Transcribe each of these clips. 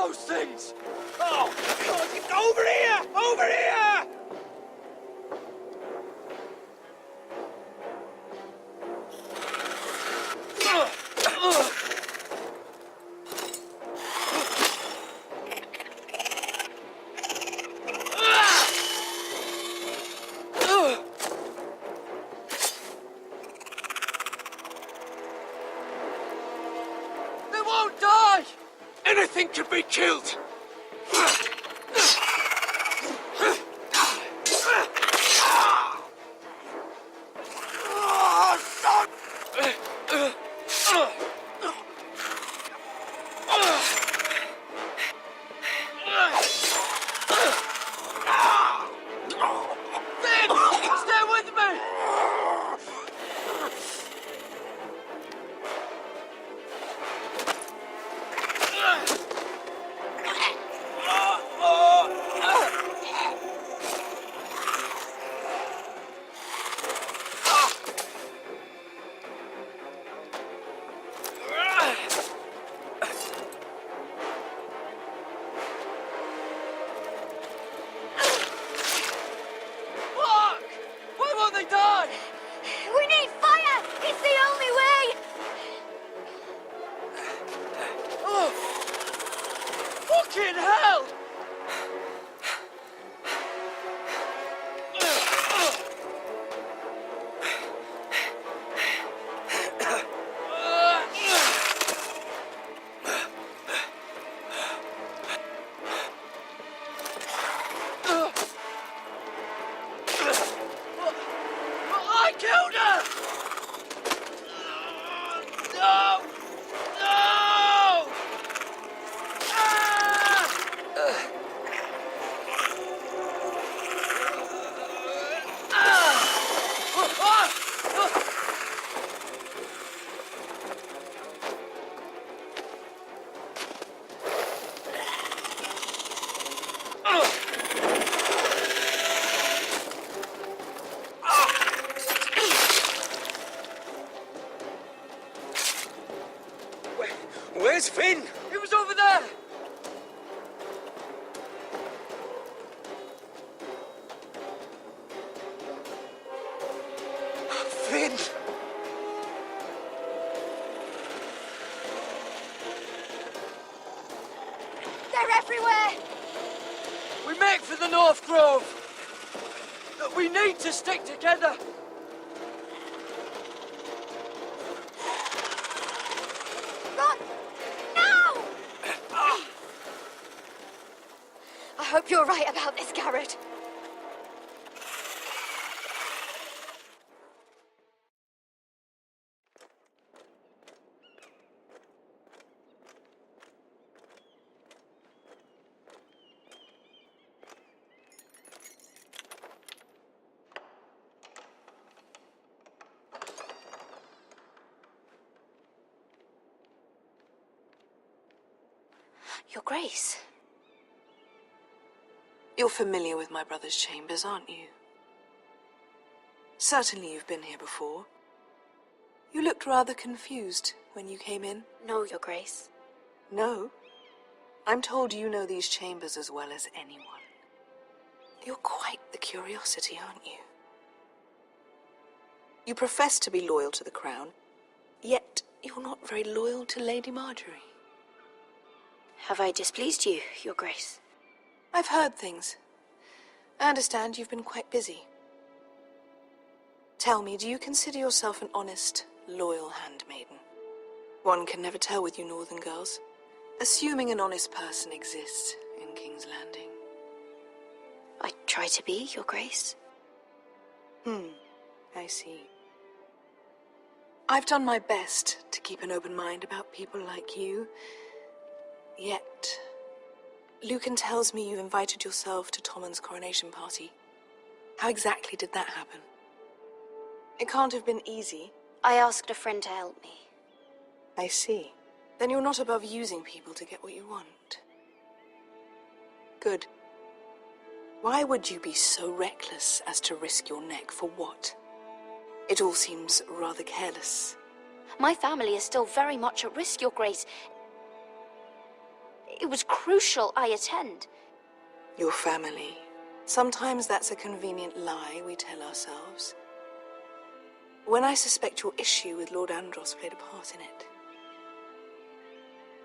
those things! Oh, God, it's over here! Over here! They won't die! Anything can be killed! Fucking hell! I killed her! No! No! Where's Finn? He was over there! Finn! They're everywhere! We make for the North Grove! But we need to stick together! Run! Now! I hope you're right about this, Garrett. Your Grace. You're familiar with my brother's chambers, aren't you? Certainly you've been here before. You looked rather confused when you came in. No, Your Grace. No? I'm told you know these chambers as well as anyone. You're quite the curiosity, aren't you? You profess to be loyal to the crown, yet you're not very loyal to Lady Marjorie. Have I displeased you, Your Grace? I've heard things. I understand you've been quite busy. Tell me, do you consider yourself an honest, loyal handmaiden? One can never tell with you northern girls. Assuming an honest person exists in King's Landing. I try to be, Your Grace. I see. I've done my best to keep an open mind about people like you. Yet, Lucan tells me you invited yourself to Tommen's coronation party. How exactly did that happen? It can't have been easy. I asked a friend to help me. I see. Then you're not above using people to get what you want. Good. Why would you be so reckless as to risk your neck for what? It all seems rather careless. My family is still very much at risk, Your Grace. It was crucial I attend. Your family. Sometimes that's a convenient lie we tell ourselves. When I suspect your issue with Lord Andros played a part in it.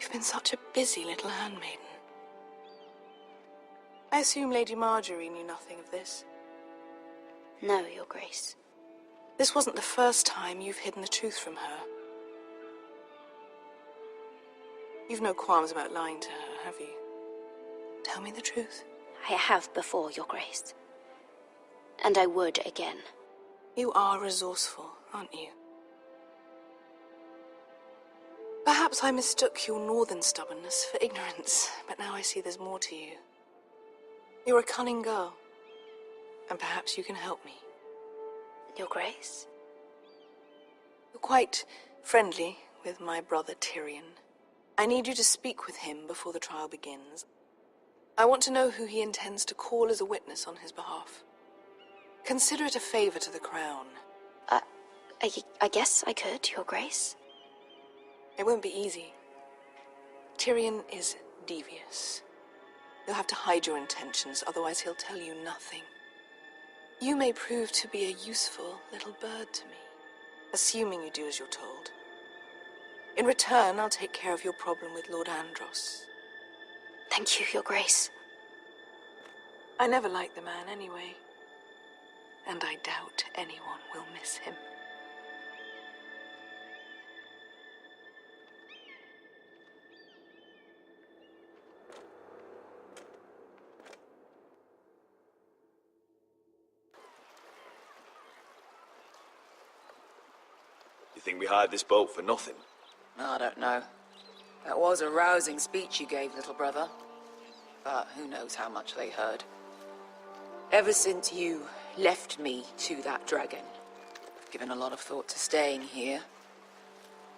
You've been such a busy little handmaiden. I assume Lady Marjorie knew nothing of this. No, Your Grace. This wasn't the first time you've hidden the truth from her. You've no qualms about lying to her, have you? Tell me the truth. I have before, Your Grace. And I would again. You are resourceful, aren't you? Perhaps I mistook your northern stubbornness for ignorance, but now I see there's more to you. You're a cunning girl, and perhaps you can help me. Your Grace? You're quite friendly with my brother Tyrion. I need you to speak with him before the trial begins. I want to know who he intends to call as a witness on his behalf. Consider it a favor to the crown. I guess I could, Your Grace. It won't be easy. Tyrion is devious. You'll have to hide your intentions, otherwise he'll tell you nothing. You may prove to be a useful little bird to me, assuming you do as you're told. In return, I'll take care of your problem with Lord Andros. Thank you, Your Grace. I never liked the man anyway, and I doubt anyone will miss him. You think we hired this boat for nothing? I don't know. That was a rousing speech you gave, little brother. But who knows how much they heard. Ever since you left me to that dragon, I've given a lot of thought to staying here.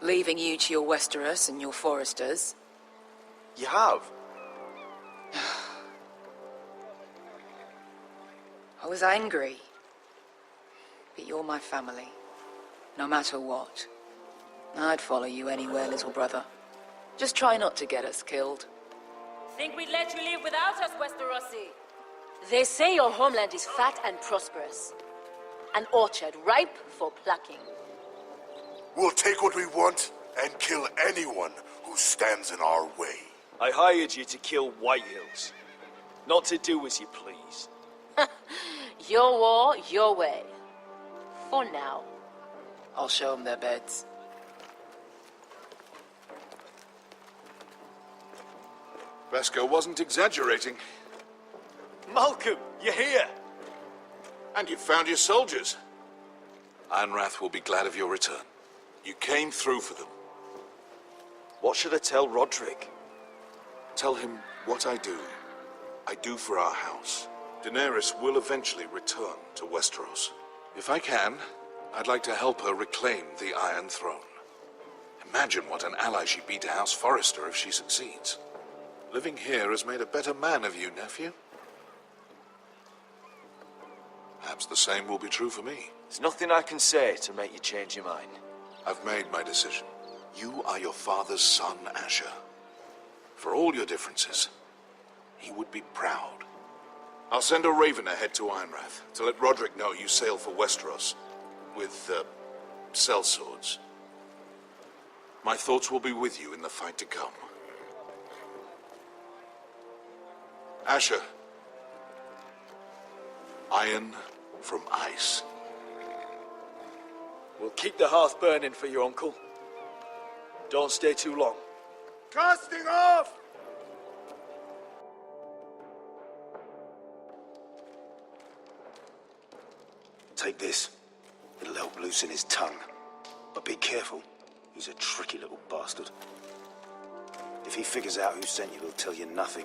Leaving you to your Westeros and your Foresters. You have? I was angry. But you're my family. No matter what. I'd follow you anywhere, little brother. Just try not to get us killed. Think we'd let you live without us, Westerosi? They say your homeland is fat and prosperous. An orchard ripe for plucking. We'll take what we want and kill anyone who stands in our way. I hired you to kill White Hills, not to do as you please. Your war, your way. For now. I'll show them their beds. Vesco wasn't exaggerating. Malcolm, you're here! And you found your soldiers. Ironrath will be glad of your return. You came through for them. What should I tell Rodrik? Tell him what I do for our house. Daenerys will eventually return to Westeros. If I can, I'd like to help her reclaim the Iron Throne. Imagine what an ally she'd be to House Forrester if she succeeds. Living here has made a better man of you, nephew. Perhaps the same will be true for me. There's nothing I can say to make you change your mind. I've made my decision. You are your father's son, Asher. For all your differences, he would be proud. I'll send a raven ahead to Ironrath to let Rodrik know you sail for Westeros with, sellswords. My thoughts will be with you in the fight to come. Asher. Iron from ice. We'll keep the hearth burning for your uncle. Don't stay too long. Casting off! Take this. It'll help loosen his tongue. But be careful. He's a tricky little bastard. If he figures out who sent you, he'll tell you nothing.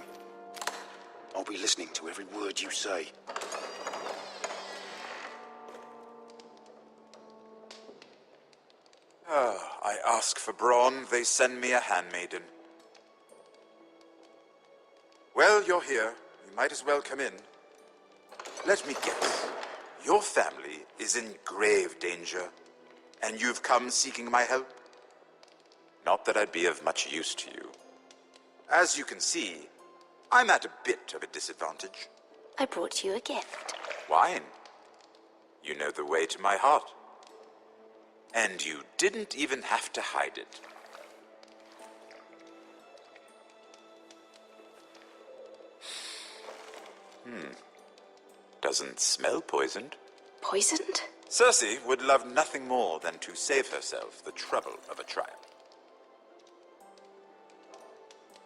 I'll be listening to every word you say. I ask for brawn, they send me a handmaiden. Well, you're here. You might as well come in. Let me guess. Your family is in grave danger, and you've come seeking my help? Not that I'd be of much use to you. As you can see, I'm at a bit of a disadvantage. I brought you a gift. Wine. You know the way to my heart. And you didn't even have to hide it. Doesn't smell poisoned. Poisoned? Cersei would love nothing more than to save herself the trouble of a trial.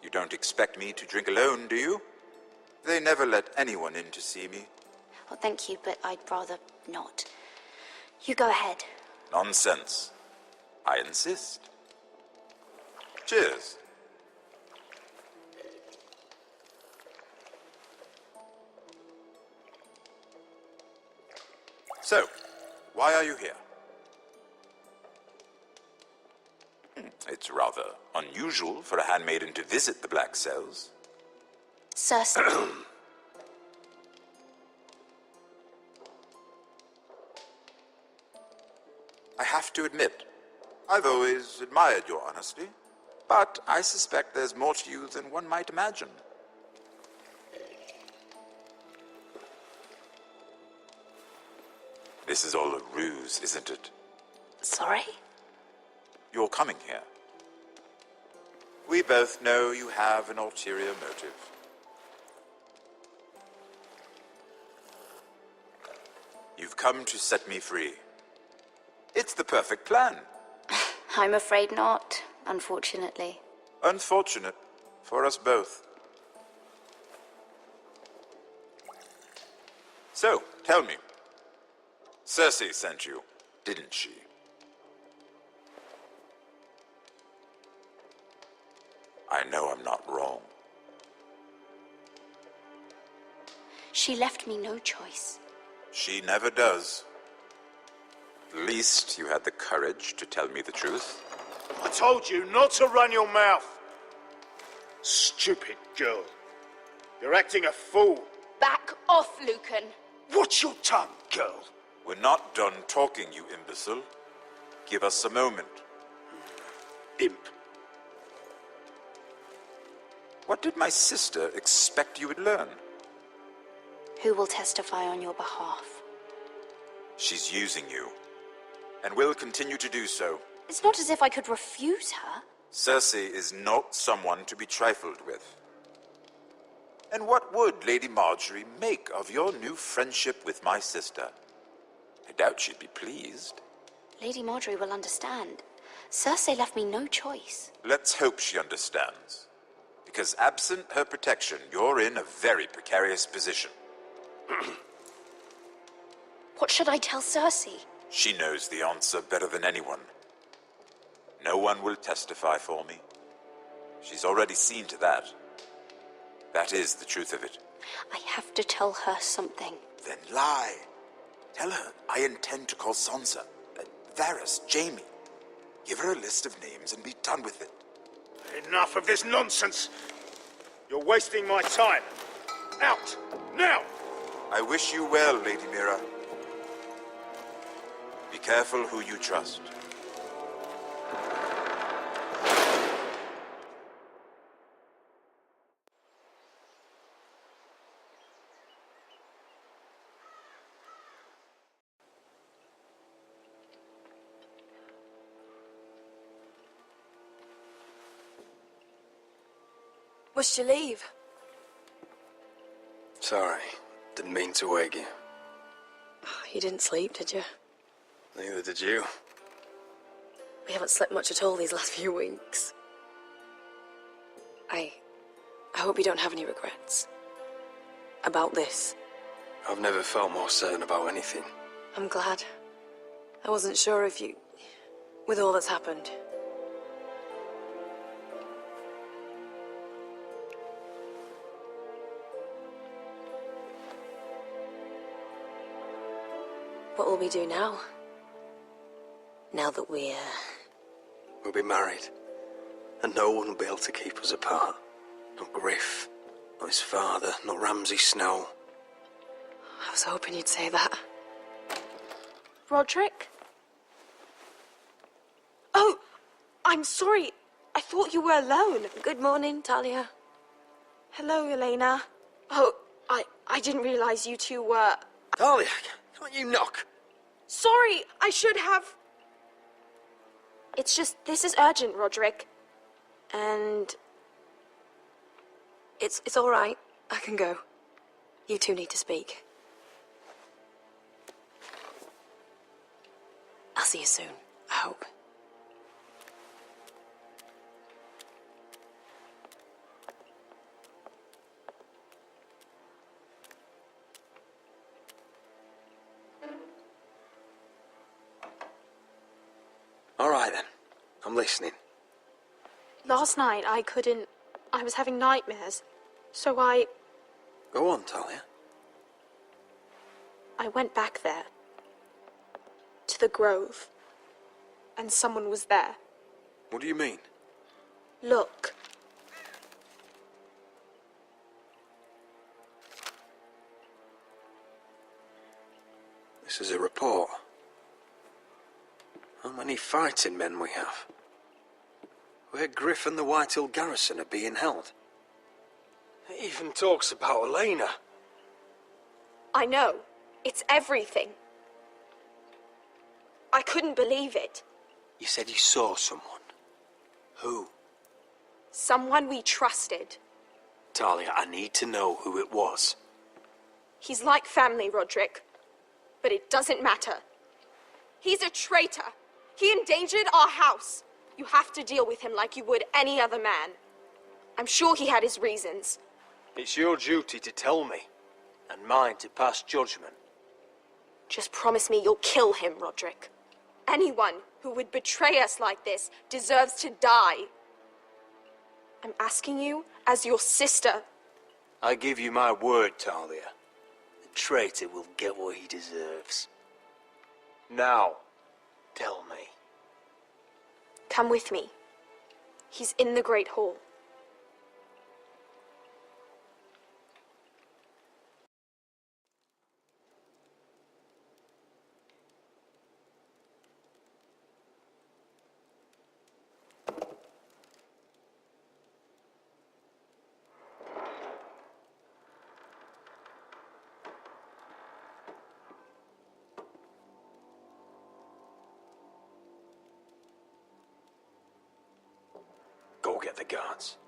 You don't expect me to drink alone, do you? They never let anyone in to see me. Well, thank you, but I'd rather not. You go ahead. Nonsense. I insist. Cheers. So, why are you here? It's rather unusual for a handmaiden to visit the Black Cells. Cersei. I have to admit, I've always admired your honesty, but I suspect there's more to you than one might imagine. This is all a ruse, isn't it? Sorry? You're coming here. We both know you have an ulterior motive. You've come to set me free. It's the perfect plan. I'm afraid not, unfortunately. Unfortunate for us both. So, tell me. Cersei sent you, didn't she? I know I'm not wrong. She left me no choice. She never does. At least you had the courage to tell me the truth. I told you not to run your mouth. Stupid girl. You're acting a fool. Back off, Lucan. Watch your tongue, girl. We're not done talking, you imbecile. Give us a moment. Imp. What did my sister expect you would learn? Who will testify on your behalf? She's using you, and will continue to do so. It's not as if I could refuse her. Cersei is not someone to be trifled with. And what would Lady Marjorie make of your new friendship with my sister? I doubt she'd be pleased. Lady Marjorie will understand. Cersei left me no choice. Let's hope she understands. Because absent her protection, you're in a very precarious position. What should I tell Cersei? She knows the answer better than anyone. No one will testify for me. She's already seen to that. That is the truth of it. I have to tell her something. Then lie. Tell her I intend to call Sansa, Varys, Jaime. Give her a list of names and be done with it. Enough of this nonsense. You're wasting my time. Out, now! I wish you well, Lady Mira. Be careful who you trust. What'd you leave? Sorry, didn't mean to wake you. You didn't sleep, did you? Neither did you. We haven't slept much at all these last few weeks. I hope you don't have any regrets. About this. I've never felt more certain about anything. I'm glad. I wasn't sure if you... with all that's happened. What will we do now? Now that we'll be married. And no one will be able to keep us apart. Not Griff, not his father, not Ramsay Snow. I was hoping you'd say that. Rodrik? Oh, I'm sorry. I thought you were alone. Good morning, Talia. Hello, Elena. Oh, I didn't realize you two were... Talia, can't you knock? Sorry, I should have... It's just, this is urgent, Rodrik. And... It's all right. I can go. You two need to speak. I'll see you soon, I hope. All right, then. I'm listening. Last night, I was having nightmares. So Go on, Talia. I went back there. To the grove. And someone was there. What do you mean? Look. This is a report. How many fighting men we have? Where Griff and the Whitehill garrison are being held. It even talks about Elena. I know. It's everything. I couldn't believe it. You said you saw someone. Who? Someone we trusted. Talia, I need to know who it was. He's like family, Rodrik. But it doesn't matter. He's a traitor. He endangered our house. You have to deal with him like you would any other man. I'm sure he had his reasons. It's your duty to tell me, and mine to pass judgment. Just promise me you'll kill him, Rodrik. Anyone who would betray us like this deserves to die. I'm asking you as your sister. I give you my word, Talia. The traitor will get what he deserves. Now, tell me. Come with me. He's in the Great Hall. Go get the guards.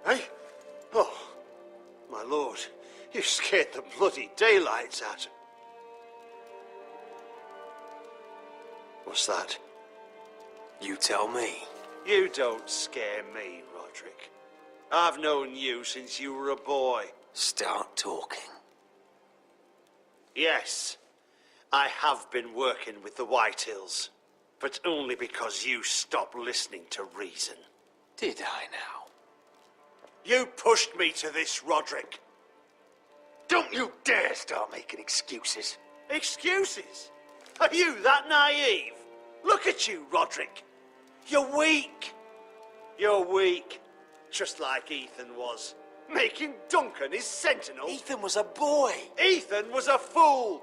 Hey? Oh, my lord, you scared the bloody daylights out of... What's that? You tell me. You don't scare me, Rodrik. I've known you since you were a boy. Start talking. Yes, I have been working with the Whitehills, but only because you stopped listening to reason. Did I now? You pushed me to this, Rodrik. Don't you dare start making excuses. Excuses? Are you that naive? Look at you, Rodrik. You're weak. You're weak. Just like Ethan was. Making Duncan his sentinel. Ethan was a boy. Ethan was a fool.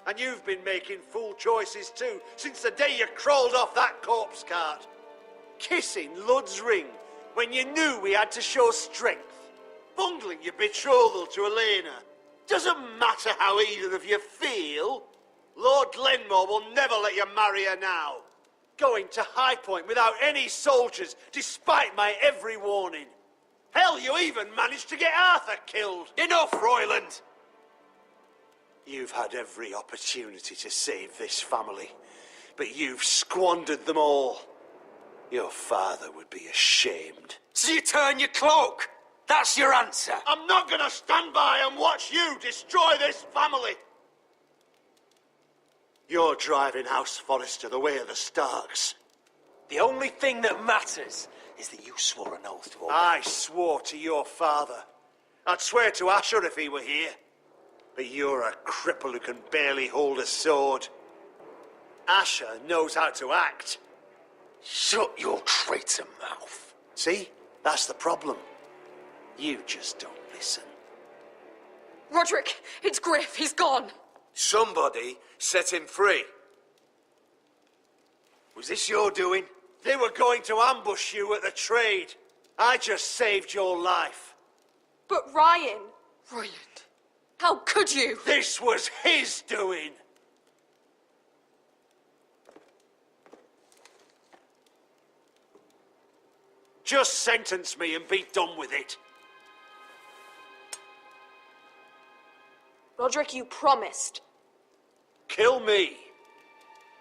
And you've been making fool choices too, since the day you crawled off that corpse cart. Kissing Lud's ring when you knew we had to show strength. Bungling your betrothal to Elena. Doesn't matter how either of you feel. Lord Glenmore will never let you marry her now. Going to High Point without any soldiers, despite my every warning. Hell, you even managed to get Arthur killed. Enough, Royland! You've had every opportunity to save this family, but you've squandered them all. Your father would be ashamed. So you turn your cloak? That's your answer? I'm not gonna stand by and watch you destroy this family. You're driving House Forrester the way of the Starks. The only thing that matters is that you swore an oath to obey. I swore to your father. I'd swear to Asher if he were here. But you're a cripple who can barely hold a sword. Asher knows how to act. Shut your traitor mouth. See? That's the problem. You just don't listen. Rodrik, it's Griff. He's gone. Somebody set him free. Was this your doing? They were going to ambush you at the trade. I just saved your life. But Ryan... Royland. How could you? This was his doing. Just sentence me and be done with it. Rodrik, you promised. Kill me.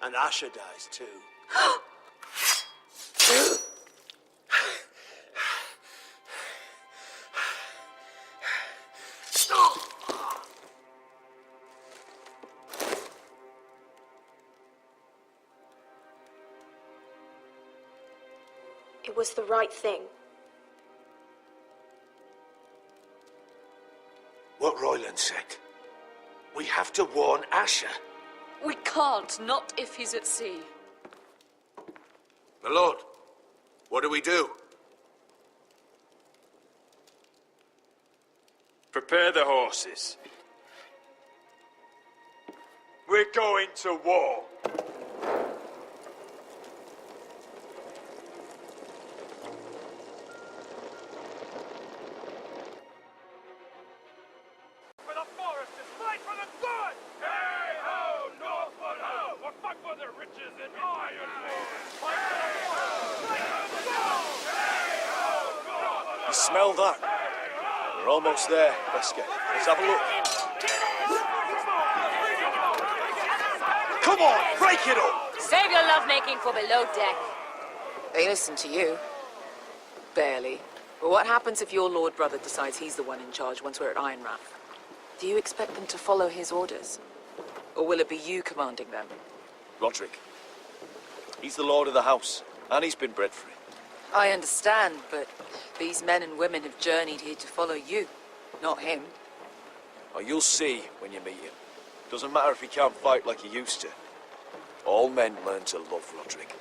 And Asher dies too. It was the right thing. What Royland said. We have to warn Asher. We can't, not if he's at sea. My lord, what do we do? Prepare the horses. We're going to war. For the foresters, fight for the good! Hey ho, Northwood ho! Or fight for the riches in Ironwood! Fight for the foresters, fight for the gold! Hey ho, Northwood ho! You smell that? We're almost there, Wesker. Let's have a look. Come on, break it up! Save your lovemaking for below deck. They listen to you. Barely. But what happens if your lord brother decides he's the one in charge once we're at Ironrath? Do you expect them to follow his orders? Or will it be you commanding them? Rodrik. He's the lord of the house, and he's been bred for it. I understand, but these men and women have journeyed here to follow you, not him. Oh, you'll see when you meet him. Doesn't matter if he can't fight like he used to. All men learn to love Rodrik.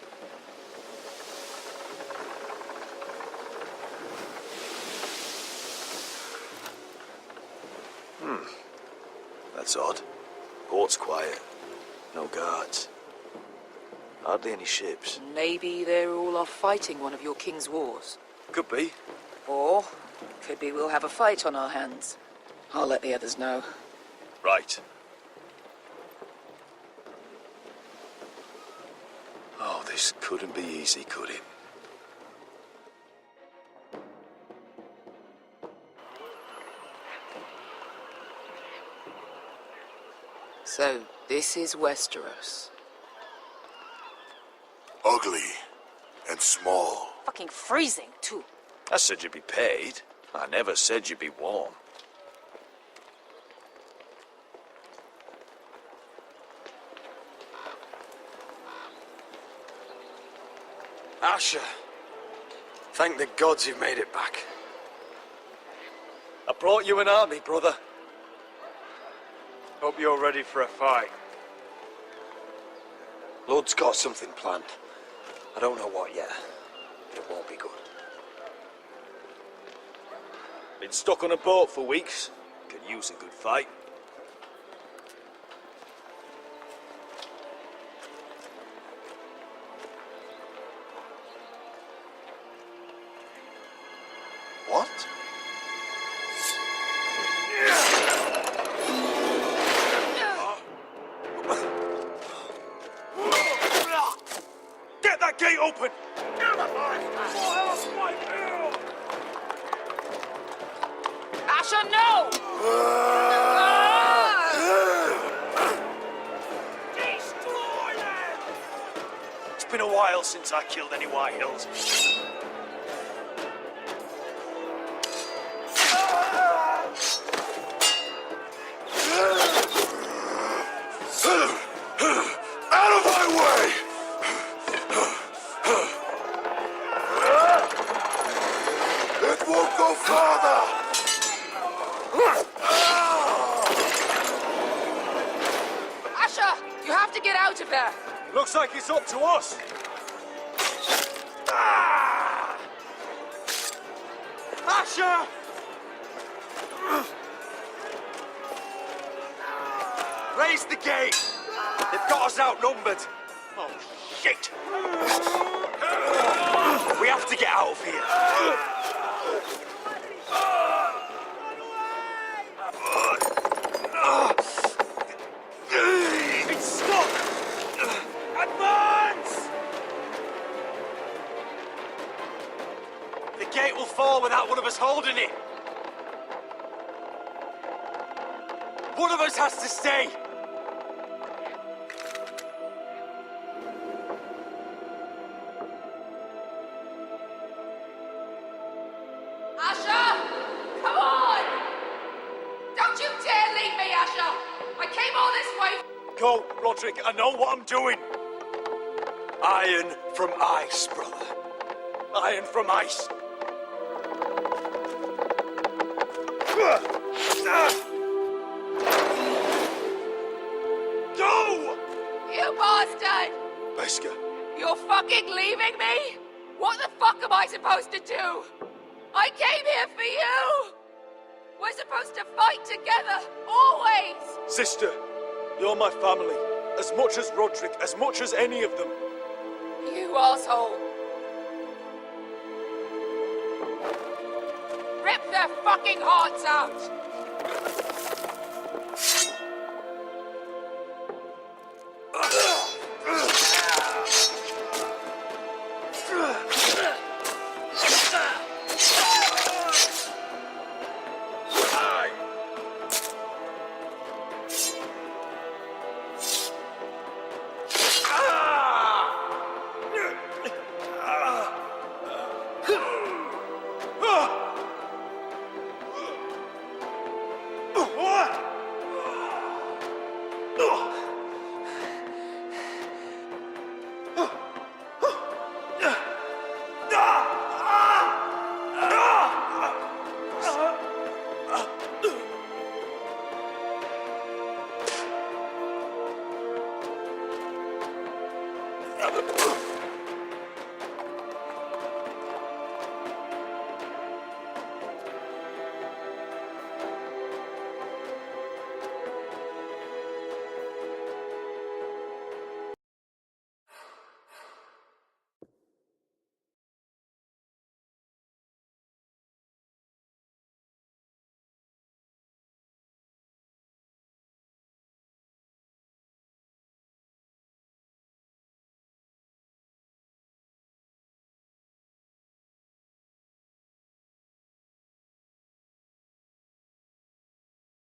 That's odd. Port's quiet. No guards. Hardly any ships. Maybe they're all off fighting one of your king's wars. Could be. Or, could be we'll have a fight on our hands. I'll let the others know. Right. Oh, this couldn't be easy, could it? So, this is Westeros. Ugly and small. Fucking freezing, too. I said you'd be paid. I never said you'd be warm. Asher, thank the gods you've made it back. I brought you an army, brother. Hope you're ready for a fight. Lord's got something planned. I don't know what yet, but it won't be good. Been stuck on a boat for weeks. Could use a good fight. What? Get that gate open! Asher, no! Destroy them! It's been a while since I killed any White Hills. Out of my way! It won't go farther! like it's up to us. Ah! Asher! Raise the gate! They've got us outnumbered. Oh, shit! We have to get out of here. It's stuck! Advance! The gate will fall without one of us holding it. One of us has to stay. Asher! Come on! Don't you dare leave me, Asher! I came all this way. Go, Rodrik, I know what I'm doing. Iron from ice, brother. Iron from ice. Go! You bastard! Beskar. You're fucking leaving me? What the fuck am I supposed to do? I came here for you! We're supposed to fight together, always! Sister, you're my family. As much as Rodrik, as much as any of them. You asshole! Rip their fucking hearts out!